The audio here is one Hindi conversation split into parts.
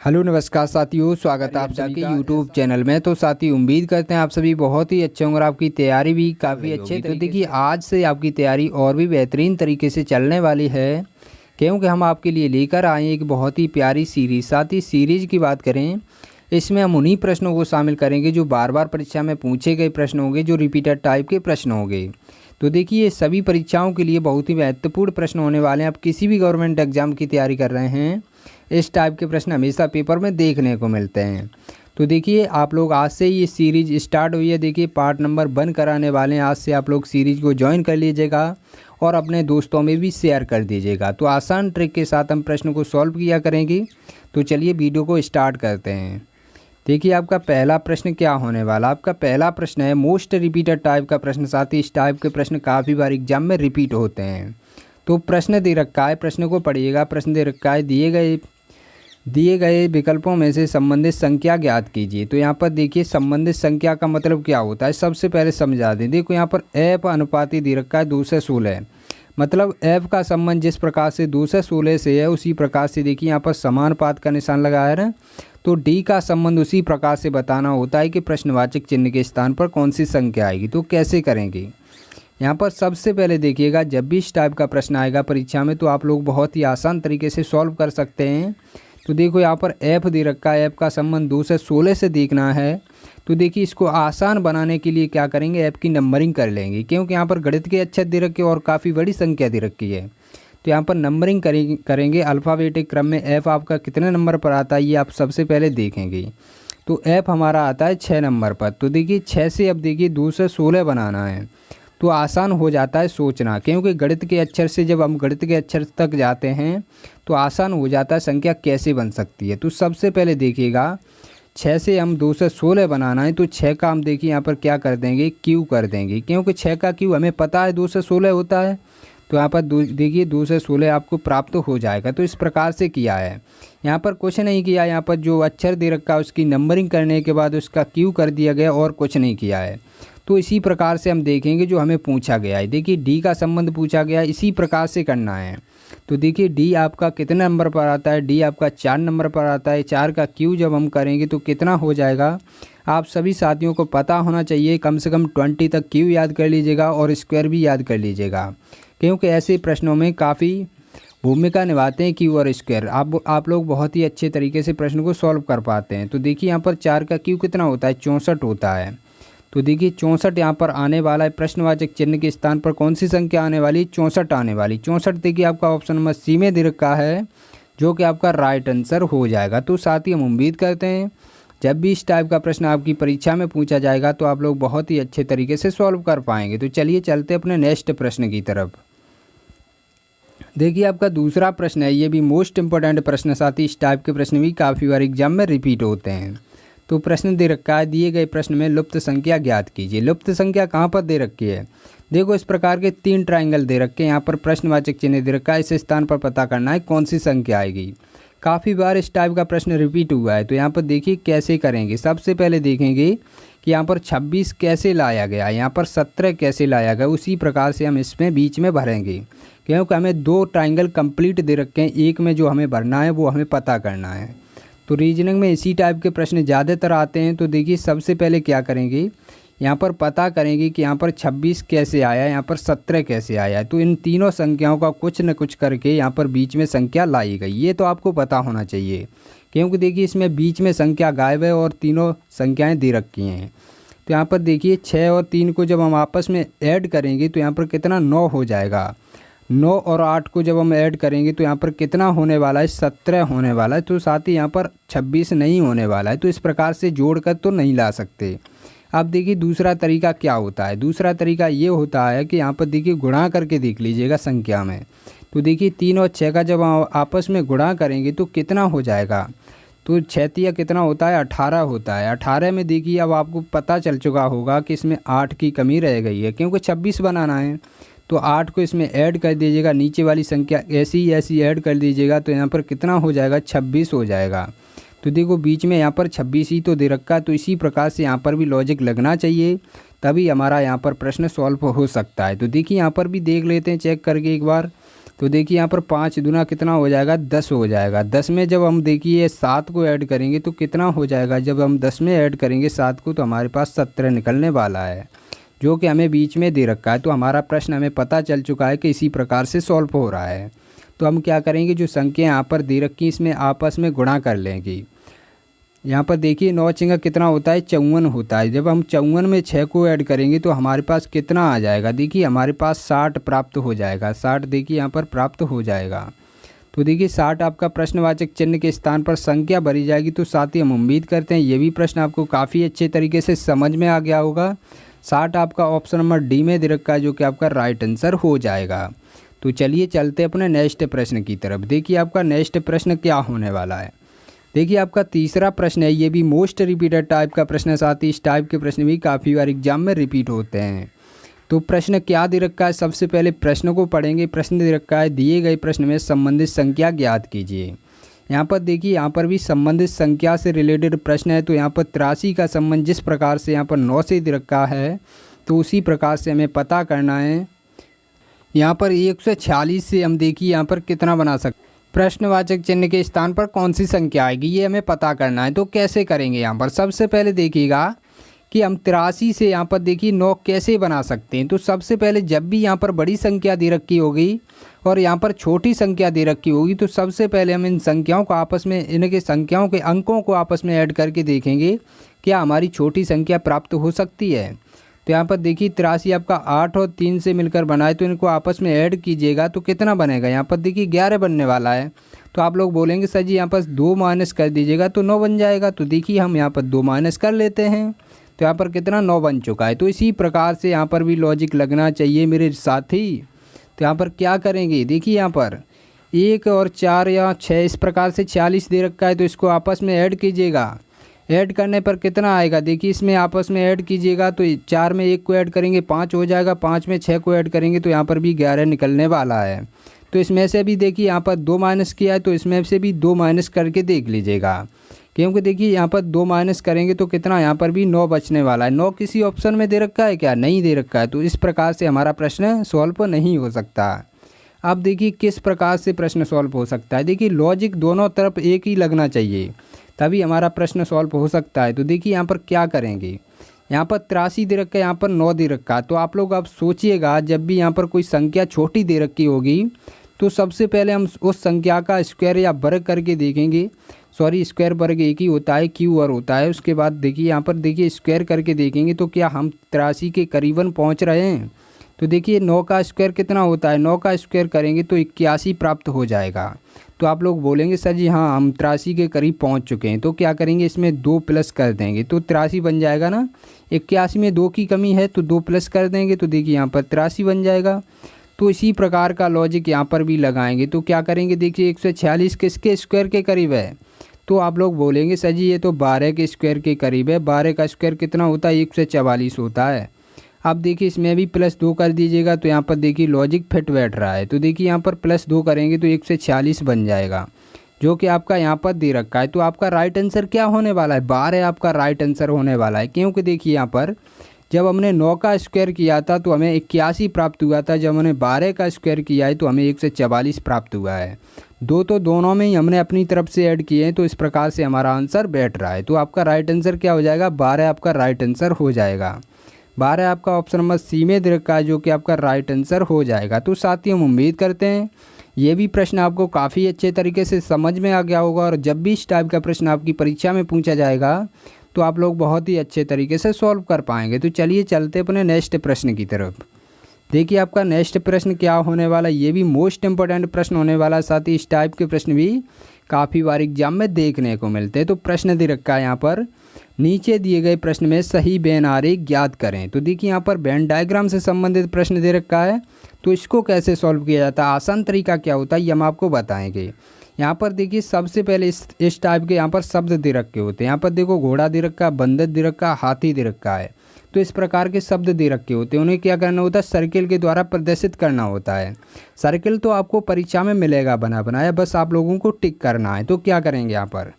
हेलो नमस्कार साथियों, स्वागत है आप सभी के यूट्यूब चैनल में। तो साथी उम्मीद करते हैं आप सभी बहुत ही अच्छे होंगे और आपकी तैयारी भी काफ़ी अच्छी है। तो देखिए आज से आपकी तैयारी और भी बेहतरीन तरीके से चलने वाली है, क्योंकि हम आपके लिए लेकर आए हैं एक बहुत ही प्यारी सीरीज़। साथ ही सीरीज़ की बात करें, इसमें हम उन्हीं प्रश्नों को शामिल करेंगे जो बार बार परीक्षा में पूछे गए प्रश्न होंगे, जो रिपीटेड टाइप के प्रश्न होंगे। तो देखिए सभी परीक्षाओं के लिए बहुत ही महत्वपूर्ण प्रश्न होने वाले हैं। आप किसी भी गवर्नमेंट एग्जाम की तैयारी कर रहे हैं, इस टाइप के प्रश्न हमेशा पेपर में देखने को मिलते हैं। तो देखिए आप लोग आज से ये सीरीज स्टार्ट हुई है। देखिए पार्ट नंबर 1 कराने वाले हैं। आज से आप लोग सीरीज को ज्वाइन कर लीजिएगा और अपने दोस्तों में भी शेयर कर दीजिएगा। तो आसान ट्रिक के साथ हम प्रश्न को सॉल्व किया करेंगे। तो चलिए वीडियो को स्टार्ट करते हैं। देखिए आपका पहला प्रश्न क्या होने वाला। आपका पहला प्रश्न है मोस्ट रिपीटेड टाइप का प्रश्न। साथ ही इस टाइप के प्रश्न काफ़ी बार एग्जाम में रिपीट होते हैं। तो प्रश्न दे रखा है, प्रश्न को पढ़िएगा। प्रश्न दे रखा है, दिए गए विकल्पों में से संबंधित संख्या ज्ञात कीजिए। तो यहाँ पर देखिए संबंधित संख्या का मतलब क्या होता है, सबसे पहले समझा दें। देखो यहाँ पर एफ अनुपाती दे रखा है 2 से 16, मतलब एफ का संबंध जिस प्रकार से 2 से 16 से है, उसी प्रकार से देखिए यहाँ पर समानुपात का निशान लगाया है। तो डी का संबंध उसी प्रकार से बताना होता है कि प्रश्नवाचक चिन्ह के स्थान पर कौन सी संख्या आएगी। तो कैसे करेंगे, यहाँ पर सबसे पहले देखिएगा, जब भी इस टाइप का प्रश्न आएगा परीक्षा में तो आप लोग बहुत ही आसान तरीके से सॉल्व कर सकते हैं। तो देखो यहाँ पर एफ दे रखा है, एफ का संबंध 2 से 16 से देखना है। तो देखिए इसको आसान बनाने के लिए क्या करेंगे, एफ की नंबरिंग कर लेंगे, क्योंकि यहाँ पर गणित के अक्षर दे रखे और काफ़ी बड़ी संख्या दे रखी है। तो यहाँ पर नंबरिंग करेंगे अल्फ़ाबेटिक क्रम में। एफ आपका कितने नंबर पर आता है ये आप सबसे पहले देखेंगे। तो एफ हमारा आता है 6 नंबर पर। तो देखिए 6 से अब देखिए 2 से 16 बनाना है, तो आसान हो जाता है सोचना, क्योंकि गणित के अक्षर से जब हम गणित के अक्षर तक जाते हैं तो आसान हो जाता है संख्या कैसे बन सकती है। तो सबसे पहले देखिएगा 6 से हम 2 से 16 बनाना है। तो 6 का हम देखिए यहाँ पर क्या कर देंगे, क्यू कर देंगे, क्योंकि 6 का क्यू हमें पता है 2 से 16 होता है। तो यहाँ पर देखिए 2 से 16 आपको प्राप्त हो जाएगा। तो इस प्रकार से किया है, यहाँ पर कुछ नहीं किया। यहाँ पर जो अक्षर दे रखा है उसकी नंबरिंग करने के बाद उसका क्यू कर दिया गया और कुछ नहीं किया है। तो इसी प्रकार से हम देखेंगे जो हमें पूछा गया है। देखिए डी का संबंध पूछा गया है, इसी प्रकार से करना है। तो देखिए डी आपका कितने नंबर पर आता है, डी आपका 4 नंबर पर आता है। 4 का क्यू जब हम करेंगे तो कितना हो जाएगा, आप सभी साथियों को पता होना चाहिए। कम से कम 20 तक क्यू याद कर लीजिएगा और स्क्वायर भी याद कर लीजिएगा, क्योंकि ऐसे प्रश्नों में काफ़ी भूमिका निभाते हैं क्यू और स्क्वायर। आप लोग बहुत ही अच्छे तरीके से प्रश्न को सॉल्व कर पाते हैं। तो देखिए यहाँ पर 4 का क्यू कितना होता है, 64 होता है। तो देखिए 64 यहाँ पर आने वाला है। प्रश्नवाचक चिन्ह के स्थान पर कौन सी संख्या आने वाली, 64 आने वाली। 64 देखिए आपका ऑप्शन नंबर सी में दे रखा है, जो कि आपका राइट आंसर हो जाएगा। तो साथ ही हम उम्मीद करते हैं जब भी इस टाइप का प्रश्न आपकी परीक्षा में पूछा जाएगा तो आप लोग बहुत ही अच्छे तरीके से सॉल्व कर पाएंगे। तो चलिए चलते अपने नेक्स्ट प्रश्न की तरफ। देखिए आपका दूसरा प्रश्न है, ये भी मोस्ट इंपॉर्टेंट प्रश्न। साथ ही इस टाइप के प्रश्न भी काफ़ी बार एग्जाम में रिपीट होते हैं। तो प्रश्न दे रखा है, दिए गए प्रश्न में लुप्त संख्या ज्ञात कीजिए। लुप्त संख्या कहाँ पर दे रखी है, देखो इस प्रकार के 3 ट्रायंगल दे रखे हैं। यहाँ पर प्रश्नवाचक चिन्ह दे रखा है, इस स्थान पर पता करना है कौन सी संख्या आएगी। काफ़ी बार इस टाइप का प्रश्न रिपीट हुआ है। तो यहाँ पर देखिए कैसे करेंगे। सबसे पहले देखेंगे कि यहाँ पर 26 कैसे लाया गया, यहाँ पर 17 कैसे लाया गया। उसी प्रकार से हम इसमें बीच में भरेंगे, क्योंकि हमें 2 ट्रायंगल कंप्लीट दे रखे हैं, एक में जो हमें भरना है वो हमें पता करना है। तो रीजनिंग में इसी टाइप के प्रश्न ज़्यादातर आते हैं। तो देखिए सबसे पहले क्या करेंगे, यहाँ पर पता करेंगे कि यहाँ पर 26 कैसे आया, यहाँ पर 17 कैसे आया। तो इन तीनों संख्याओं का कुछ न कुछ करके यहाँ पर बीच में संख्या लाई गई। ये तो आपको पता होना चाहिए, क्योंकि देखिए इसमें बीच में संख्या गायब है और तीनों संख्याएँ दे रखी हैं। तो यहाँ पर देखिए 6 और 3 को जब हम आपस में ऐड करेंगे तो यहाँ पर कितना 9 हो जाएगा। 9 और 8 को जब हम ऐड करेंगे तो यहाँ पर कितना होने वाला है, 17 होने वाला है। तो साथ ही यहाँ पर 26 नहीं होने वाला है। तो इस प्रकार से जोड़कर तो नहीं ला सकते। अब देखिए दूसरा तरीका क्या होता है, दूसरा तरीका ये होता है कि यहाँ पर देखिए गुणा करके देख लीजिएगा संख्या में। तो देखिए 3 और 6 का जब हम आपस में गुणा करेंगे तो कितना हो जाएगा, तो 6 कितना होता है, 18 होता है। 18 में देखिए अब आपको पता चल चुका होगा कि इसमें 8 की कमी रह गई है, क्योंकि 26 बनाना है। तो 8 को इसमें ऐड कर दीजिएगा, नीचे वाली संख्या ऐसी ऐड कर दीजिएगा। तो यहाँ पर कितना हो जाएगा, 26 हो जाएगा। तो देखो बीच में यहाँ पर 26 ही तो दे रखा है। तो इसी प्रकार से यहाँ पर भी लॉजिक लगना चाहिए, तभी हमारा यहाँ पर प्रश्न सॉल्व हो सकता है। तो देखिए यहाँ पर भी देख लेते हैं चेक करके एक बार। तो देखिए यहाँ पर 5 दूना कितना हो जाएगा, 10 हो जाएगा। 10 में जब हम देखिए 7 को ऐड करेंगे तो कितना हो जाएगा, जब हम 10 में ऐड करेंगे 7 को तो हमारे पास 17 निकलने वाला है, जो कि हमें बीच में दे रखा है। तो हमारा प्रश्न हमें पता चल चुका है कि इसी प्रकार से सॉल्व हो रहा है। तो हम क्या करेंगे, जो संख्या यहाँ पर दे रखी इसमें आपस में गुणा कर लेंगे। यहाँ पर देखिए 9 चिंगा कितना होता है, 54 होता है। जब हम 54 में 6 को ऐड करेंगे तो हमारे पास कितना आ जाएगा, देखिए हमारे पास 60 प्राप्त हो जाएगा। 60 देखिए यहाँ पर प्राप्त हो जाएगा। तो देखिए 60 आपका प्रश्नवाचक चिन्ह के स्थान पर संख्या भरी जाएगी। तो साथ ही हम उम्मीद करते हैं ये भी प्रश्न आपको काफ़ी अच्छे तरीके से समझ में आ गया होगा। 60 आपका ऑप्शन नंबर डी में दे रखा है, जो कि आपका राइट आंसर हो जाएगा। तो चलिए चलते अपने नेक्स्ट प्रश्न की तरफ। देखिए आपका नेक्स्ट प्रश्न क्या होने वाला है। देखिए आपका तीसरा प्रश्न है, ये भी मोस्ट रिपीटेड टाइप का प्रश्न है। साथ ही इस टाइप के प्रश्न भी काफ़ी बार एग्जाम में रिपीट होते हैं। तो प्रश्न क्या दे रखा है, सबसे पहले प्रश्न को पढ़ेंगे। प्रश्न दे रखा है, दिए गए प्रश्न में संबंधित संख्या ज्ञात कीजिए। यहाँ पर देखिए यहाँ पर भी संबंधित संख्या से रिलेटेड प्रश्न है। तो यहाँ पर 83 का संबंध जिस प्रकार से यहाँ पर 9 से दे रखा है, तो उसी प्रकार से हमें पता करना है। यहाँ पर 146 से हम देखिए यहाँ पर कितना बना सकते, प्रश्नवाचक चिन्ह के स्थान पर कौन सी संख्या आएगी, ये हमें पता करना है। तो कैसे करेंगे, यहाँ पर सबसे पहले देखिएगा कि हम 83 से यहाँ पर देखिए 9 कैसे बना सकते हैं। तो सबसे पहले जब भी यहाँ पर बड़ी संख्या दे रखी होगी और यहाँ पर छोटी संख्या दे रखी होगी, तो सबसे पहले हम इन संख्याओं को आपस में, इनके संख्याओं के अंकों को आपस में ऐड करके देखेंगे क्या हमारी छोटी संख्या प्राप्त हो सकती है। तो यहाँ पर देखिए 83 आपका 8 और 3 से मिलकर बना है, तो इनको आपस में ऐड कीजिएगा तो कितना बनेगा, यहाँ पर देखिए 11 बनने वाला है। तो आप लोग बोलेंगे सर जी यहाँ पर 2 माइनस कर दीजिएगा तो 9 बन जाएगा। तो देखिए हम यहाँ पर 2 माइनस कर लेते हैं, तो यहाँ पर कितना 9 बन चुका है। तो इसी प्रकार से यहाँ पर भी लॉजिक लगना चाहिए मेरे साथी। तो यहाँ पर क्या करेंगे, देखिए यहाँ पर 1 और 4 या 6 इस प्रकार से 46 दे रखा है, तो इसको आपस में ऐड कीजिएगा। ऐड करने पर कितना आएगा, देखिए इसमें आपस में ऐड कीजिएगा तो 4 में 1 को ऐड करेंगे 5 हो जाएगा, 5 में 6 को ऐड करेंगे तो यहाँ पर भी 11 निकलने वाला है। तो इसमें से भी देखिए यहाँ पर 2 माइनस किया है, तो इसमें से भी 2 माइनस करके देख लीजिएगा, क्योंकि देखिए यहाँ पर 2 माइनस करेंगे तो कितना, यहाँ पर भी 9 बचने वाला है। 9 किसी ऑप्शन में दे रखा है क्या, नहीं दे रखा है। तो इस प्रकार से हमारा प्रश्न सॉल्व नहीं हो सकता। अब देखिए किस प्रकार से प्रश्न सॉल्व हो सकता है, देखिए लॉजिक दोनों तरफ एक ही लगना चाहिए, तभी हमारा प्रश्न सॉल्व हो सकता है। तो देखिए यहाँ पर क्या करेंगे, यहाँ पर 83 दे रखा है, यहाँ पर 9 दे रखा है। तो आप लोग अब सोचिएगा, जब भी यहाँ पर कोई संख्या छोटी दे रखी होगी तो सबसे पहले हम उस संख्या का स्क्वायर या वर्ग करके देखेंगे। सॉरी, स्क्वायर वर्ग एक ही होता है, क्यू और होता है। उसके बाद देखिए यहाँ पर देखिए स्क्वायर करके देखेंगे तो क्या हम 83 के करीबन पहुँच रहे हैं। तो देखिए 9 का स्क्वायर कितना होता है, 9 का स्क्वायर करेंगे तो 81 प्राप्त हो जाएगा। तो आप लोग बोलेंगे सर जी हाँ हम 83 के करीब पहुंच चुके हैं। तो क्या करेंगे, इसमें 2 प्लस कर देंगे तो 83 बन जाएगा ना। 81 में 2 की कमी है तो 2 प्लस कर देंगे तो देखिए यहाँ पर 83 बन जाएगा। तो इसी प्रकार का लॉजिक यहाँ पर भी लगाएंगे। तो क्या करेंगे, देखिए 146 किसके स्क्वायर के करीब है। तो आप लोग बोलेंगे सर जी ये तो 12 के स्क्वायर के करीब है। 12 का स्क्वायर कितना होता है, 144 होता है। अब देखिए इसमें भी +2 कर दीजिएगा तो यहाँ पर देखिए लॉजिक फिट बैठ रहा है। तो देखिए यहाँ पर +2 करेंगे तो 146 बन जाएगा, जो कि आपका यहाँ पर दे रखा है। तो आपका राइट आंसर क्या होने वाला है, 12 आपका राइट आंसर होने वाला है। क्योंकि देखिए यहाँ पर जब हमने 9 का स्क्वायर किया था तो हमें 81 प्राप्त हुआ था, जब हमने 12 का स्क्वायर किया है तो हमें 144 प्राप्त हुआ है। तो दोनों में ही हमने अपनी तरफ से ऐड किए हैं, तो इस प्रकार से हमारा आंसर बैठ रहा है। तो आपका राइट आंसर क्या हो जाएगा, 12 आपका राइट आंसर हो जाएगा। 12 आपका ऑप्शन नंबर सी में दे रखा है, जो कि आपका राइट आंसर हो जाएगा। तो साथियों हम उम्मीद करते हैं ये भी प्रश्न आपको काफ़ी अच्छे तरीके से समझ में आ गया होगा, और जब भी इस टाइप का प्रश्न आपकी परीक्षा में पूछा जाएगा तो आप लोग बहुत ही अच्छे तरीके से सॉल्व कर पाएंगे। तो चलिए चलते अपने नेक्स्ट प्रश्न की तरफ। देखिए आपका नेक्स्ट प्रश्न क्या होने वाला, ये भी मोस्ट इंपॉर्टेंट प्रश्न होने वाला। साथ ही इस टाइप के प्रश्न भी काफ़ी बार एग्जाम में देखने को मिलते हैं। तो प्रश्न दे रखा है यहाँ पर, नीचे दिए गए प्रश्न में सही वेन आरेख ज्ञात करें। तो देखिए यहाँ पर वेन डायग्राम से संबंधित प्रश्न दे रखा है, तो इसको कैसे सॉल्व किया जाता है, आसान तरीका क्या होता है ये हम आपको बताएंगे। यहाँ पर देखिए सबसे पहले इस टाइप के यहाँ पर शब्द दे रखे होते हैं। यहाँ पर देखो घोड़ा दे रखा, बंदर दे रखा, हाथी दे रखा है। तो इस प्रकार के शब्द दे रखे होते हैं, उन्हें क्या करना होता है, सर्किल के द्वारा प्रदर्शित करना होता है। सर्किल तो आपको परीक्षा में मिलेगा बना बनाया, बस आप लोगों को टिक करना है। तो क्या करेंगे यहाँ पर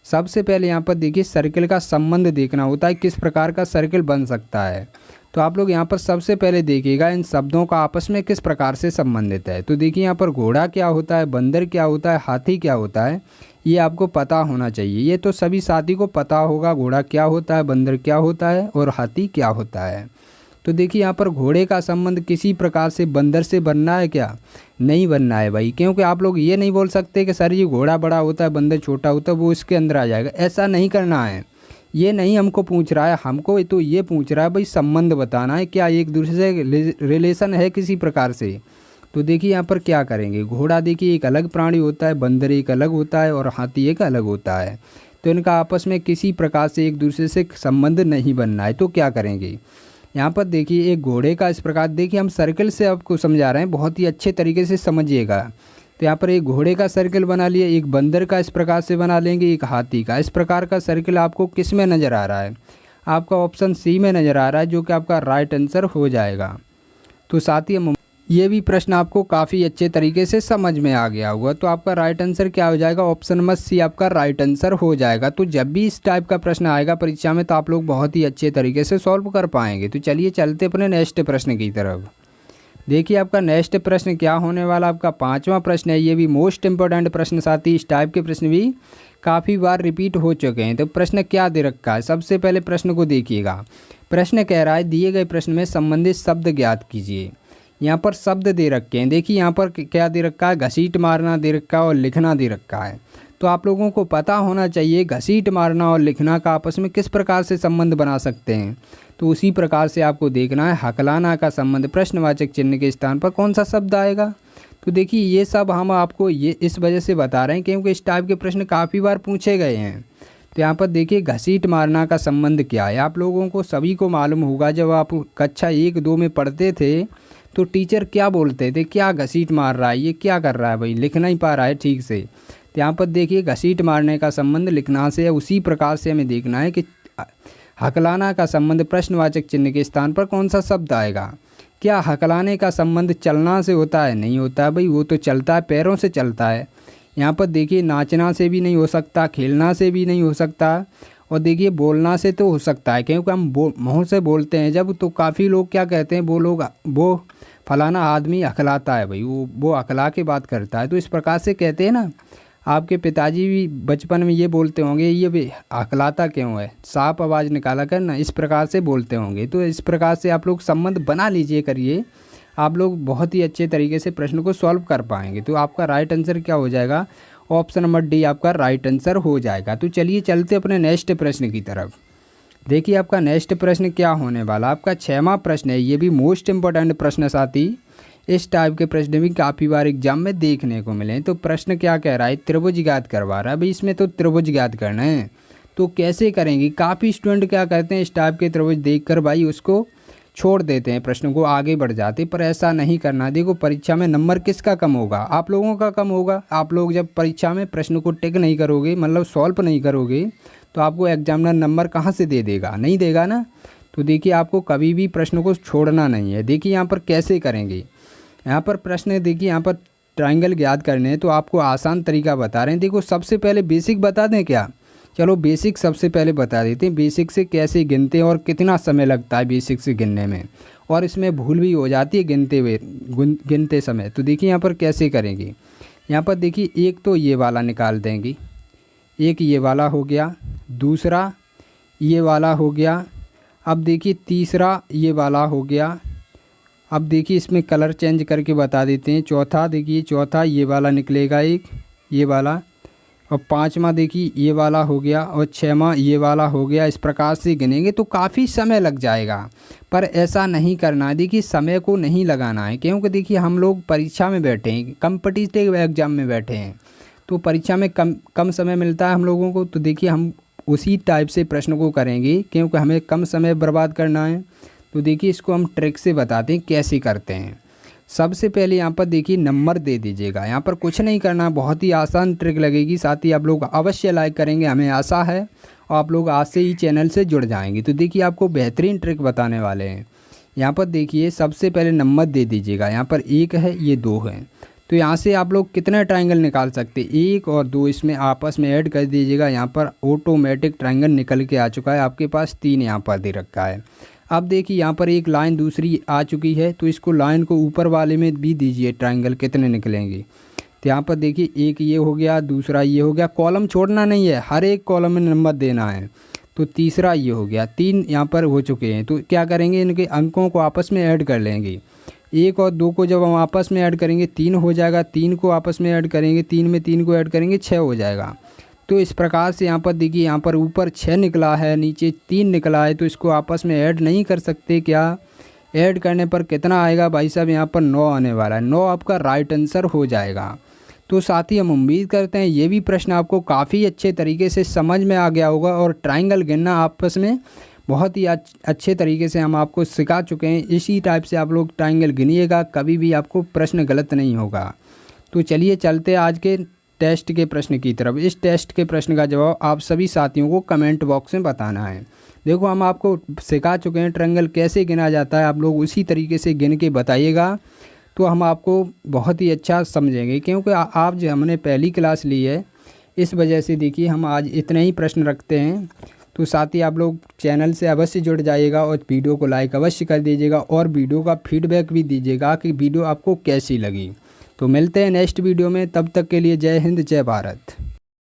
सबसे पहले यहाँ पर देखिए सर्किल का संबंध देखना होता है, किस प्रकार का सर्किल बन सकता है। तो आप लोग यहाँ पर सबसे पहले देखिएगा इन शब्दों का आपस में किस प्रकार से संबंधित है। तो देखिए यहाँ पर घोड़ा क्या होता है, बंदर क्या होता है, हाथी क्या होता है, ये आपको पता होना चाहिए। ये तो सभी साथी को पता होगा, घोड़ा क्या होता है, बंदर क्या होता है और हाथी क्या होता है। तो देखिए यहाँ पर घोड़े का संबंध किसी प्रकार से बंदर से बनना है क्या, नहीं बनना है भाई, क्योंकि आप लोग ये नहीं बोल सकते कि सर ये घोड़ा बड़ा होता है बंदर छोटा होता है वो इसके अंदर आ जाएगा, ऐसा नहीं करना है। ये नहीं हमको पूछ रहा है, हमको तो ये पूछ रहा है भाई संबंध बताना है, क्या एक दूसरे से रिलेशन है किसी प्रकार से। तो देखिए यहाँ पर क्या करेंगे, घोड़ा देखिए एक अलग प्राणी होता है, बंदर एक अलग होता है और हाथी एक अलग होता है। तो इनका आपस में किसी प्रकार से एक दूसरे से संबंध नहीं बनना है। तो क्या करेंगे, यहाँ पर देखिए एक घोड़े का इस प्रकार, देखिए हम सर्कल से आपको समझा रहे हैं, बहुत ही अच्छे तरीके से समझिएगा। तो यहाँ पर एक घोड़े का सर्कल बना लिया, एक बंदर का इस प्रकार से बना लेंगे, एक हाथी का। इस प्रकार का सर्कल आपको किस में नज़र आ रहा है, आपका ऑप्शन सी में नज़र आ रहा है, जो कि आपका राइट आंसर हो जाएगा। तो साथ ही ये भी प्रश्न आपको काफ़ी अच्छे तरीके से समझ में आ गया होगा। तो आपका राइट आंसर क्या हो जाएगा, ऑप्शन नंबर सी आपका राइट आंसर हो जाएगा। तो जब भी इस टाइप का प्रश्न आएगा परीक्षा में तो आप लोग बहुत ही अच्छे तरीके से सॉल्व कर पाएंगे। तो चलिए चलते अपने नेक्स्ट प्रश्न की तरफ। देखिए आपका नेक्स्ट प्रश्न क्या होने वाला, आपका 5वां प्रश्न है। ये भी मोस्ट इंपॉर्टेंट प्रश्न, साथ ही इस टाइप के प्रश्न भी काफ़ी बार रिपीट हो चुके हैं। तो प्रश्न क्या दे रखा है, सबसे पहले प्रश्न को देखिएगा। प्रश्न कह रहा है दिए गए प्रश्न में संबंधित शब्द ज्ञात कीजिए। यहाँ पर शब्द दे रखे हैं, देखिए यहाँ पर क्या दे रखा है, घसीट मारना दे रखा है और लिखना दे रखा है। तो आप लोगों को पता होना चाहिए घसीट मारना और लिखना का आपस में किस प्रकार से संबंध बना सकते हैं। तो उसी प्रकार से आपको देखना है हकलाना का संबंध प्रश्नवाचक चिन्ह के स्थान पर कौन सा शब्द आएगा। तो देखिए ये सब हम आपको ये इस वजह से बता रहे हैं क्योंकि इस टाइप के प्रश्न काफ़ी बार पूछे गए हैं। तो यहाँ पर देखिए घसीट मारना का संबंध क्या है, आप लोगों को सभी को मालूम होगा। जब आप कक्षा 1-2 में पढ़ते थे तो टीचर क्या बोलते थे, क्या घसीट मार रहा है, ये क्या कर रहा है भाई, लिख नहीं पा रहा है ठीक से। तो यहाँ पर देखिए घसीट मारने का संबंध लिखना से है। उसी प्रकार से हमें देखना है कि हकलाना का संबंध प्रश्नवाचक चिन्ह के स्थान पर कौन सा शब्द आएगा। क्या हकलाने का संबंध चलना से होता है, नहीं होता भाई, वो तो चलता है, पैरों से चलता है। यहाँ पर देखिए नाचना से भी नहीं हो सकता, खेलना से भी नहीं हो सकता, और देखिए बोलना से तो हो सकता है क्योंकि हम मुँह से बोलते हैं जब, तो काफ़ी लोग क्या कहते हैं, वो लोग वो फलाना आदमी हकलाता है भाई, वो हकला के बात करता है। तो इस प्रकार से कहते हैं ना, आपके पिताजी भी बचपन में ये बोलते होंगे ये भी हकलाता क्यों है, साफ आवाज़ निकाला कर ना, इस प्रकार से बोलते होंगे। तो इस प्रकार से आप लोग संबंध बना लीजिए करिए, आप लोग बहुत ही अच्छे तरीके से प्रश्न को सॉल्व कर पाएंगे। तो आपका राइट आंसर क्या हो जाएगा, ऑप्शन नंबर डी आपका राइट आंसर हो जाएगा। तो चलिए चलते अपने नेक्स्ट प्रश्न की तरफ। देखिए आपका नेक्स्ट प्रश्न क्या होने वाला, आपका 6वां प्रश्न है। ये भी मोस्ट इंपॉर्टेंट प्रश्न, साथ ही इस टाइप के प्रश्न भी काफ़ी बार एग्जाम में देखने को मिले। तो प्रश्न क्या कह रहा है, त्रिभुज ज्ञात करवा रहा है भाई, इसमें तो त्रिभुज ज्ञात करना है। तो कैसे करेंगे, काफ़ी स्टूडेंट क्या करते हैं, इस टाइप के त्रिभुज देखकर भाई उसको छोड़ देते हैं, प्रश्न को आगे बढ़ जाते, पर ऐसा नहीं करना। देखो परीक्षा में नंबर किसका कम होगा, आप लोगों का कम होगा। आप लोग जब परीक्षा में प्रश्न को टिक नहीं करोगे, मतलब सॉल्व नहीं करोगे, तो आपको एग्जामिनर नंबर कहाँ से दे देगा, नहीं देगा ना। तो देखिए आपको कभी भी प्रश्न को छोड़ना नहीं है। देखिए यहाँ पर कैसे करेंगे, यहाँ पर प्रश्न देखिए, यहाँ पर ट्राइंगल ज्ञात करने हैं, तो आपको आसान तरीका बता रहे हैं। देखो सबसे पहले बेसिक बता दें क्या, चलो बेसिक सबसे पहले बता देते हैं, बेसिक से कैसे गिनते हैं और कितना समय लगता है बेसिक से गिनने में, और इसमें भूल भी हो जाती है गिनते समय। तो देखिए यहाँ पर कैसे करेंगे, यहाँ पर देखिए एक तो ये वाला निकाल देंगे, एक ये वाला हो गया, दूसरा ये वाला हो गया, अब देखिए तीसरा ये वाला हो गया। अब देखिए इसमें कलर चेंज करके बता देते हैं, चौथा देखिए, चौथा ये वाला निकलेगा एक, ये वाला, और 5वां देखिए ये वाला हो गया, और 6वां ये वाला हो गया। इस प्रकार से गिनेंगे तो काफ़ी समय लग जाएगा, पर ऐसा नहीं करना है। देखिए समय को नहीं लगाना है, क्योंकि देखिए हम लोग परीक्षा में बैठे हैं, कम्पिटिटिव एग्जाम में बैठे हैं, तो परीक्षा में कम समय मिलता है हम लोगों को। तो देखिए हम उसी टाइप से प्रश्न को करेंगे क्योंकि हमें कम समय बर्बाद करना है। तो देखिए इसको हम ट्रिक से बताते हैं कैसे करते हैं। सबसे पहले यहाँ पर देखिए नंबर दे दीजिएगा, यहाँ पर कुछ नहीं करना, बहुत ही आसान ट्रिक लगेगी। साथ ही आप लोग अवश्य लाइक करेंगे, हमें आशा है, और आप लोग आज से ही चैनल से जुड़ जाएंगे। तो देखिए आपको बेहतरीन ट्रिक बताने वाले हैं। यहाँ पर देखिए सबसे पहले नंबर दे दीजिएगा, यहाँ पर 1 है, ये 2 है, तो यहाँ से आप लोग कितने ट्रायंगल निकाल सकते हैं, 1 और 2 इसमें आपस में ऐड कर दीजिएगा। यहाँ पर ऑटोमेटिक ट्रायंगल निकल के आ चुका है, आपके पास 3 यहाँ पर दे रखा है। अब देखिए यहाँ पर एक लाइन दूसरी आ चुकी है, तो इसको लाइन को ऊपर वाले में भी दीजिए ट्रायंगल कितने निकलेंगे। तो यहाँ पर देखिए एक ये हो गया, दूसरा ये हो गया, कॉलम छोड़ना नहीं है, हर एक कॉलम में नंबर देना है। तो तीसरा ये हो गया, 3 यहाँ पर हो चुके हैं। तो क्या करेंगे, इनके अंकों को आपस में ऐड कर लेंगे। 1 और 2 को जब हम आपस में ऐड करेंगे 3 हो जाएगा, 3 को आपस में ऐड करेंगे, 3 में 3 को ऐड करेंगे 6 हो जाएगा। तो इस प्रकार से यहाँ पर देखिए, यहाँ पर ऊपर 6 निकला है, नीचे 3 निकला है, तो इसको आपस में ऐड नहीं कर सकते क्या। ऐड करने पर कितना आएगा भाई साहब, यहाँ पर 9 आने वाला है। 9 आपका राइट आंसर हो जाएगा। तो साथ ही हम उम्मीद करते हैं ये भी प्रश्न आपको काफ़ी अच्छे तरीके से समझ में आ गया होगा, और ट्रायंगल गिनना आपस में बहुत ही अच्छे तरीके से हम आपको सिखा चुके हैं। इसी टाइप से आप लोग ट्रायंगल गिनिएगा, कभी भी आपको प्रश्न गलत नहीं होगा। तो चलिए चलते आज के टेस्ट के प्रश्न की तरफ। इस टेस्ट के प्रश्न का जवाब आप सभी साथियों को कमेंट बॉक्स में बताना है। देखो हम आपको सिखा चुके हैं ट्रायंगल कैसे गिना जाता है, आप लोग उसी तरीके से गिन के बताइएगा, तो हम आपको बहुत ही अच्छा समझेंगे। क्योंकि आप जो हमने पहली क्लास ली है, इस वजह से देखिए हम आज इतने ही प्रश्न रखते हैं। तो साथ ही आप लोग चैनल से अवश्य जुड़ जाइएगा और वीडियो को लाइक अवश्य कर दीजिएगा, और वीडियो का फीडबैक भी दीजिएगा कि वीडियो आपको कैसी लगी। तो मिलते हैं नेक्स्ट वीडियो में, तब तक के लिए जय हिंद जय भारत।